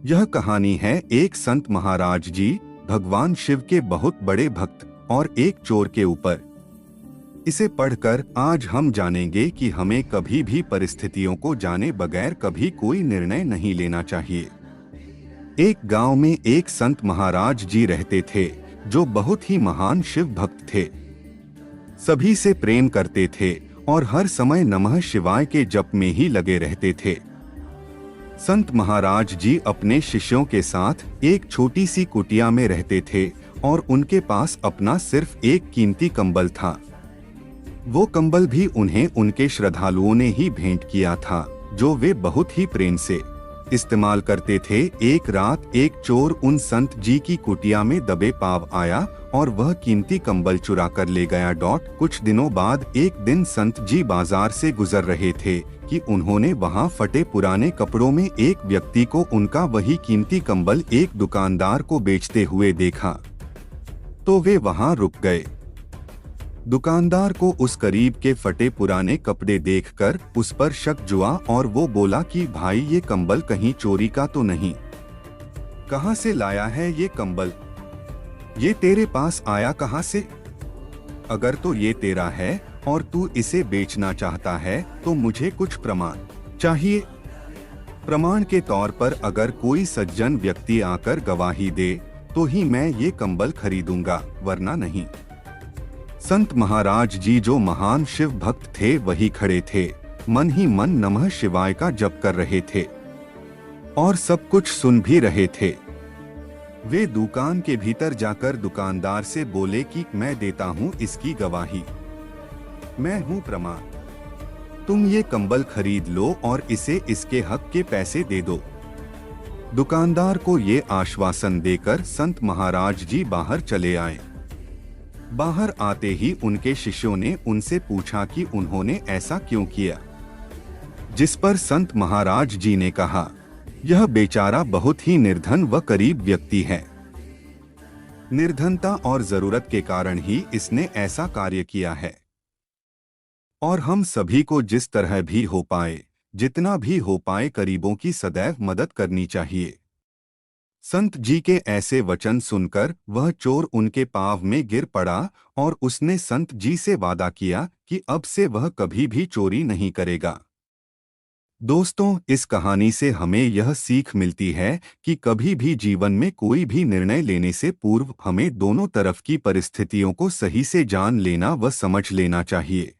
यह कहानी है एक संत महाराज जी, भगवान शिव के बहुत बड़े भक्त और एक चोर के ऊपर। इसे पढ़कर आज हम जानेंगे कि हमें कभी भी परिस्थितियों को जाने बगैर कभी कोई निर्णय नहीं लेना चाहिए। एक गांव में एक संत महाराज जी रहते थे जो बहुत ही महान शिव भक्त थे। सभी से प्रेम करते थे और हर समय नमः शिवाय के जप में ही लगे रहते थे। संत महाराज जी अपने शिष्यों के साथ एक छोटी सी कुटिया में रहते थे और उनके पास अपना सिर्फ एक कीमती कंबल था। वो कंबल भी उन्हें उनके श्रद्धालुओं ने ही भेंट किया था, जो वे बहुत ही प्रेम से इस्तेमाल करते थे। एक रात एक चोर उन संत जी की कुटिया में दबे पाव आया और वह कीमती कंबल चुरा कर ले गया। कुछ दिनों बाद एक दिन संत जी बाजार से गुजर रहे थे कि उन्होंने वहां फटे पुराने कपड़ों में एक व्यक्ति को उनका वही कीमती कंबल एक दुकानदार को बेचते हुए देखा, तो वे वहां रुक गए। दुकानदार को उस गरीब के फटे पुराने कपड़े देखकर उस पर शक जुआ और वो बोला कि भाई, ये कंबल कहीं चोरी का तो नहीं? कहां से लाया है ये कंबल? ये तेरे पास आया कहां से? अगर तो ये तेरा है और तू इसे बेचना चाहता है तो मुझे कुछ प्रमाण चाहिए। प्रमाण के तौर पर अगर कोई सज्जन व्यक्ति आकर गवाही दे तो ही मैं ये कंबल खरीदूंगा, वरना नहीं। संत महाराज जी जो महान शिव भक्त थे वही खड़े थे, मन ही मन नमः शिवाय का जप कर रहे थे और सब कुछ सुन भी रहे थे। वे दुकान के भीतर जाकर दुकानदार से बोले कि मैं देता हूँ इसकी गवाही, मैं हूँ प्रमाण। तुम ये कंबल खरीद लो और इसे इसके हक के पैसे दे दो। दुकानदार को ये आश्वासन देकर संत महाराज जी बाहर चले आए। बाहर आते ही उनके शिष्यों ने उनसे पूछा कि उन्होंने ऐसा क्यों किया, जिस पर संत महाराज जी ने कहा, यह बेचारा बहुत ही निर्धन व गरीब व्यक्ति है। निर्धनता और जरूरत के कारण ही इसने ऐसा कार्य किया है और हम सभी को जिस तरह भी हो पाए, जितना भी हो पाए, गरीबों की सदैव मदद करनी चाहिए। संत जी के ऐसे वचन सुनकर वह चोर उनके पांव में गिर पड़ा और उसने संत जी से वादा किया कि अब से वह कभी भी चोरी नहीं करेगा। दोस्तों, इस कहानी से हमें यह सीख मिलती है कि कभी भी जीवन में कोई भी निर्णय लेने से पूर्व हमें दोनों तरफ की परिस्थितियों को सही से जान लेना व समझ लेना चाहिए।